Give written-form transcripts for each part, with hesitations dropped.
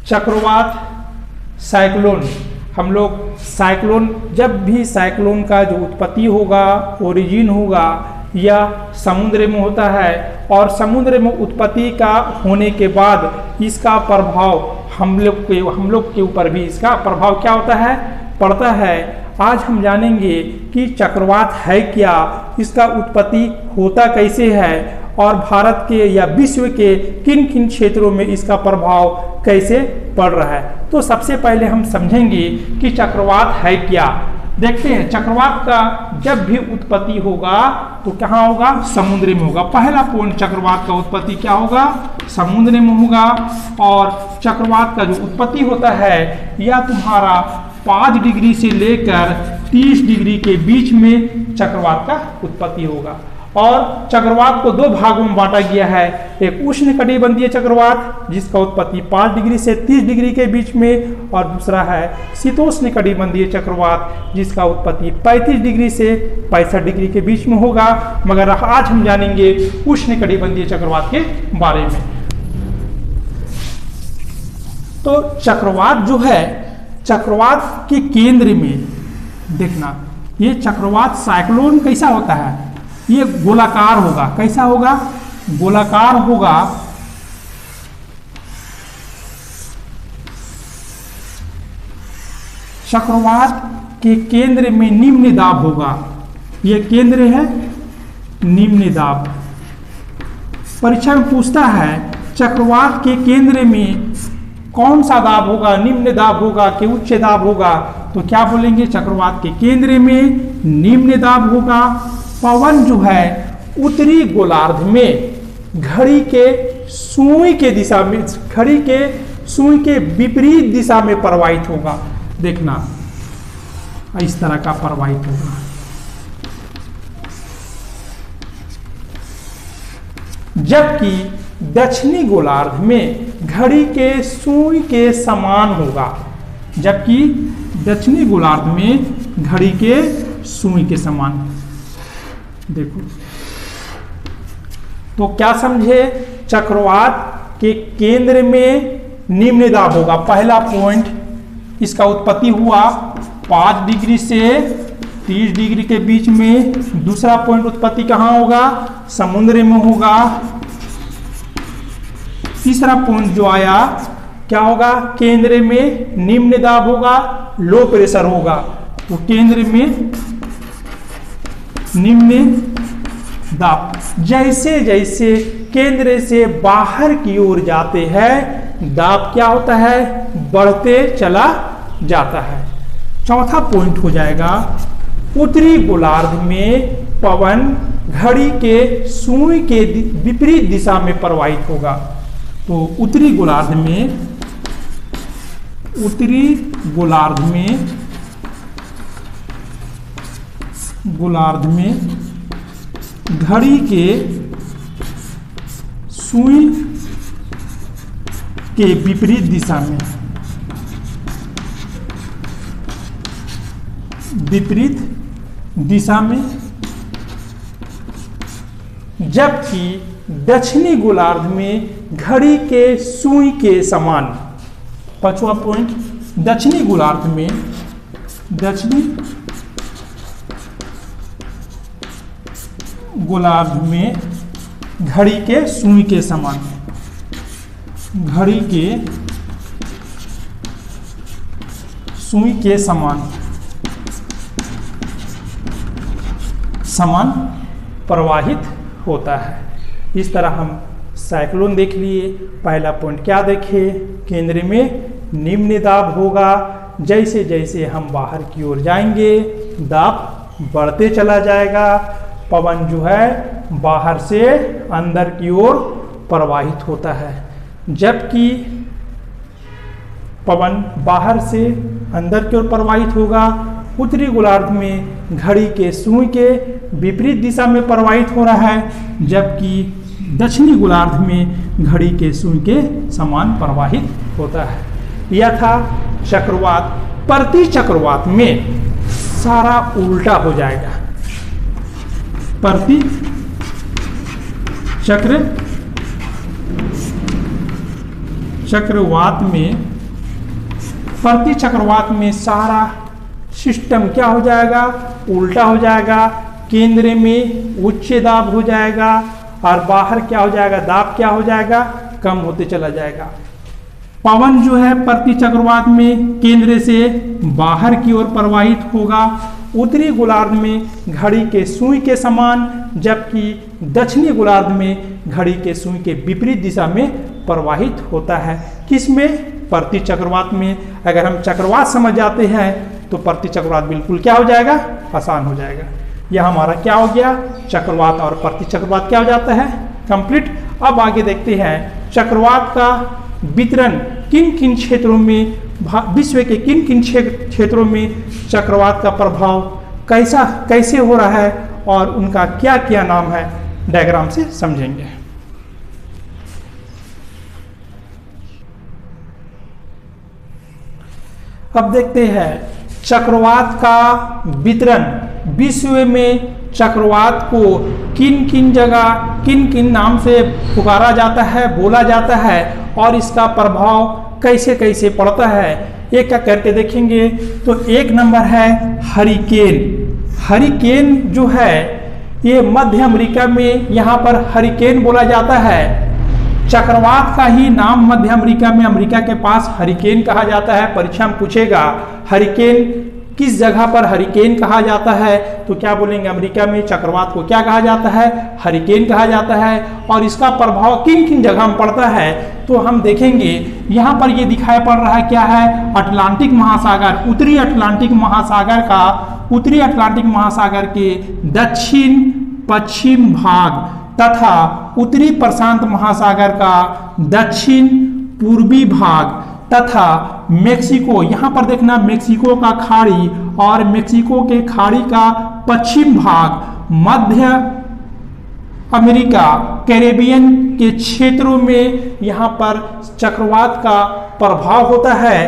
चक्रवात, साइक्लोन। हम लोग साइक्लोन, जब भी साइक्लोन का जो उत्पत्ति होगा, ओरिजिन होगा, या समुद्र में होता है और समुद्र में उत्पत्ति का होने के बाद इसका प्रभाव हम लोग के ऊपर भी इसका प्रभाव क्या होता है, पड़ता है। आज हम जानेंगे कि चक्रवात है क्या, इसका उत्पत्ति होता कैसे है और भारत के या विश्व के किन किन क्षेत्रों में इसका प्रभाव कैसे पड़ रहा है। तो सबसे पहले हम समझेंगे कि चक्रवात है क्या। देखते हैं, चक्रवात का जब भी उत्पत्ति होगा तो कहाँ होगा, समुद्र में होगा। पहला पॉइंट, चक्रवात का उत्पत्ति क्या होगा, समुद्र में होगा। और चक्रवात का जो उत्पत्ति होता है या तुम्हारा 5 डिग्री से लेकर 30 डिग्री के बीच में चक्रवात का उत्पत्ति होगा। और चक्रवात को 2 भागों में बांटा गया है, एक उष्णकटिबंधीय चक्रवात जिसका उत्पत्ति 5 डिग्री से 30 डिग्री के बीच में, और दूसरा है शीतोष्णकटिबंधीय चक्रवात जिसका उत्पत्ति 35 डिग्री से 65 डिग्री के बीच में होगा। मगर आज हम जानेंगे उष्णकटिबंधीय चक्रवात के बारे में। तो चक्रवात जो है, चक्रवात के केंद्र में देखना, ये चक्रवात साइक्लोन कैसा होता है, ये गोलाकार होगा। कैसा होगा, गोलाकार होगा। चक्रवात के केंद्र में निम्न दाब होगा। ये केंद्र है निम्न दाब। परीक्षा में पूछता है चक्रवात के केंद्र में कौन सा दाब होगा, निम्न दाब होगा कि उच्च दाब होगा, तो क्या बोलेंगे, चक्रवात के केंद्र में निम्न दाब होगा। पवन जो है उत्तरी गोलार्ध में घड़ी के सुई के दिशा में, घड़ी के सुई के विपरीत दिशा में प्रवाहित होगा। देखना, इस तरह का प्रवाहित होगा। जबकि दक्षिणी गोलार्ध में घड़ी के सुई के समान होगा। जबकि दक्षिणी गोलार्ध में घड़ी के सुई के समान। देखो, तो क्या समझे, चक्रवात के केंद्र में निम्न दाब होगा। पहला पॉइंट, इसका उत्पत्ति हुआ 5 डिग्री से 30 डिग्री के बीच में। दूसरा पॉइंट, उत्पत्ति कहाँ होगा, समुद्र में होगा। तीसरा पॉइंट जो आया, क्या होगा, केंद्र में निम्न दाब होगा, लो प्रेशर होगा। तो केंद्र में निम्न दाब, जैसे जैसे केंद्र से बाहर की ओर जाते हैं दाब क्या होता है, बढ़ते चला जाता है। चौथा पॉइंट हो जाएगा, उत्तरी गोलार्ध में पवन घड़ी के सुई के विपरीत दिशा में प्रवाहित होगा। तो उत्तरी गोलार्ध में घड़ी के सुई के विपरीत दिशा में, जबकि दक्षिणी गोलार्ध में घड़ी के सुई के समान। पांचवा पॉइंट, दक्षिणी गोलार्ध में घड़ी के सुई के समान, घड़ी के सुई के समान प्रवाहित होता है। इस तरह हम साइक्लोन देख लिए। पहला पॉइंट क्या देखे, केंद्र में निम्न दाब होगा। जैसे जैसे हम बाहर की ओर जाएंगे दाब बढ़ते चला जाएगा। पवन जो है बाहर से अंदर की ओर प्रवाहित होता है। जबकि पवन बाहर से अंदर की ओर प्रवाहित होगा, उत्तरी गोलार्ध में घड़ी के सुई के विपरीत दिशा में प्रवाहित हो रहा है, जबकि दक्षिणी गोलार्ध में घड़ी के सुई के समान प्रवाहित होता है। यह था चक्रवात। प्रति चक्रवात में सारा उल्टा हो जाएगा। प्रति चक्रवात में प्रति चक्रवात में सारा सिस्टम क्या हो जाएगा, उल्टा हो जाएगा। केंद्र में उच्च दाब हो जाएगा और बाहर क्या हो जाएगा, दाब क्या हो जाएगा, कम होते चला जाएगा। पवन जो है प्रति चक्रवात में केंद्र से बाहर की ओर प्रवाहित होगा, उत्तरी गोलार्ध में घड़ी के सुई के समान, जबकि दक्षिणी गोलार्ध में घड़ी के सुई के विपरीत दिशा में प्रवाहित होता है। किसमें, प्रति चक्रवात में। अगर हम चक्रवात समझ जाते हैं तो प्रति चक्रवात बिल्कुल क्या हो जाएगा, आसान हो जाएगा। यह हमारा क्या हो गया, चक्रवात और प्रति चक्रवात क्या हो जाता है, कंप्लीट। अब आगे देखते हैं चक्रवात का वितरण किन किन क्षेत्रों में, विश्व के किन किन क्षेत्रों में चक्रवात का प्रभाव कैसे हो रहा है और उनका क्या क्या नाम है, डायग्राम से समझेंगे। अब देखते हैं चक्रवात का वितरण। विश्व में चक्रवात को किन किन जगह किन किन नाम से पुकारा जाता है, बोला जाता है और इसका प्रभाव कैसे कैसे पड़ता है, एक का करके देखेंगे। तो एक नंबर है हरिकेन। हरिकेन जो है ये मध्य अमेरिका में यहाँ पर हरिकेन बोला जाता है। चक्रवात का ही नाम मध्य अमेरिका में, अमेरिका के पास हरिकेन कहा जाता है। परीक्षा में पूछेगा हरिकेन किस जगह पर हरिकेन कहा जाता है, तो क्या बोलेंगे, अमेरिका में चक्रवात को क्या कहा जाता है, हरिकेन कहा जाता है। और इसका प्रभाव किन किन जगह में पड़ता है तो हम देखेंगे। यहाँ पर ये दिखाई पड़ रहा है क्या है, अटलांटिक महासागर, उत्तरी अटलांटिक महासागर का, उत्तरी अटलांटिक महासागर के दक्षिण पश्चिम भाग तथा उत्तरी प्रशांत महासागर का दक्षिण पूर्वी भाग तथा मेक्सिको, यहाँ पर देखना मेक्सिको का खाड़ी और मेक्सिको के खाड़ी का पश्चिम भाग, मध्य अमेरिका, कैरेबियन के क्षेत्रों में यहाँ पर चक्रवात का प्रभाव होता है।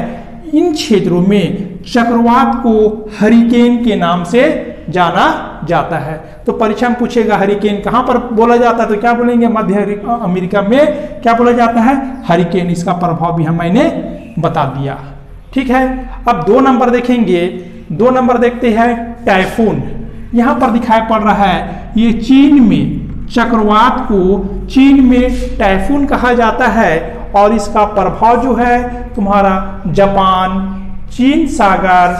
इन क्षेत्रों में चक्रवात को हरिकेन के नाम से जाना जाता है। तो परीक्षा में पूछेगा हरिकेन कहाँ पर बोला जाता है, तो क्या बोलेंगे, मध्य अमेरिका में क्या बोला जाता है, हरिकेन। इसका प्रभाव भी मैंने बता दिया। ठीक है, अब 2 नंबर देखेंगे। 2 नंबर देखते हैं टाइफून। यहाँ पर दिखाई पड़ रहा है ये चीन में, चक्रवात को चीन में टाइफून कहा जाता है और इसका प्रभाव जो है तुम्हारा जापान, चीन सागर,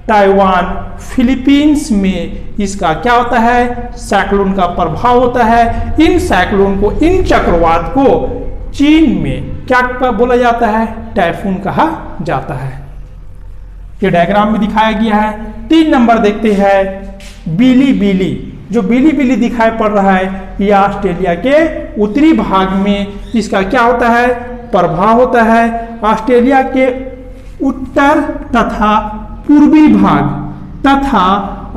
ताइवान, फिलीपींस में इसका क्या होता है, साइक्लोन का प्रभाव होता है। इन साइक्लोन को, इन चक्रवात को चीन में क्या बोला जाता है, टाइफून कहा जाता है। ये डायग्राम में दिखाया गया है। 3 नंबर देखते हैं बिली बिली। जो बिली बिली दिखाई पड़ रहा है यह ऑस्ट्रेलिया के उत्तरी भाग में इसका क्या होता है, प्रभाव होता है। ऑस्ट्रेलिया के उत्तर तथा पूर्वी भाग तथा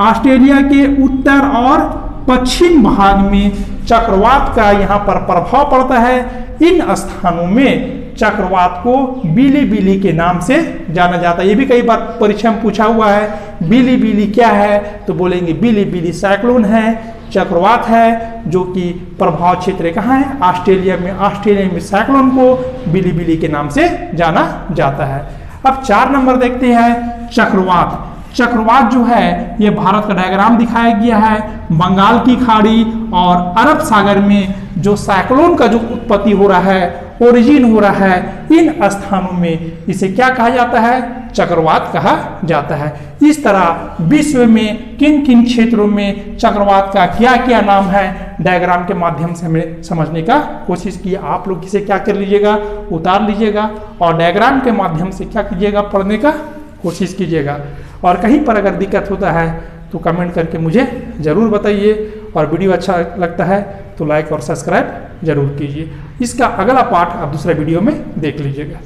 ऑस्ट्रेलिया के उत्तर और पश्चिम भाग में चक्रवात का यहाँ पर प्रभाव पड़ता है। इन स्थानों में चक्रवात को बिली बिली के नाम से जाना जाता है। ये भी कई बार परीक्षा में पूछा हुआ है, बिली बिली क्या है, तो बोलेंगे बिली बिली साइक्लोन है, चक्रवात है जो कि प्रभाव क्षेत्र कहाँ है, ऑस्ट्रेलिया में। ऑस्ट्रेलिया में साइक्लोन को बिली बिली के नाम से जाना जाता है। अब 4 नंबर देखते हैं चक्रवात। चक्रवात जो है ये भारत का डायग्राम दिखाया गया है। बंगाल की खाड़ी और अरब सागर में जो साइक्लोन का जो उत्पत्ति हो रहा है, ओरिजिन हो रहा है, इन स्थानों में इसे क्या कहा जाता है, चक्रवात कहा जाता है। इस तरह विश्व में किन किन क्षेत्रों में चक्रवात का क्या क्या नाम है, डायग्राम के माध्यम से हमें समझने का कोशिश की। आप लोग इसे क्या कर लीजिएगा, उतार लीजिएगा और डायग्राम के माध्यम से क्या कीजिएगा, पढ़ने का कोशिश कीजिएगा। और कहीं पर अगर दिक्कत होता है तो कमेंट करके मुझे ज़रूर बताइए और वीडियो अच्छा लगता है तो लाइक और सब्सक्राइब जरूर कीजिए। इसका अगला पार्ट आप दूसरे वीडियो में देख लीजिएगा।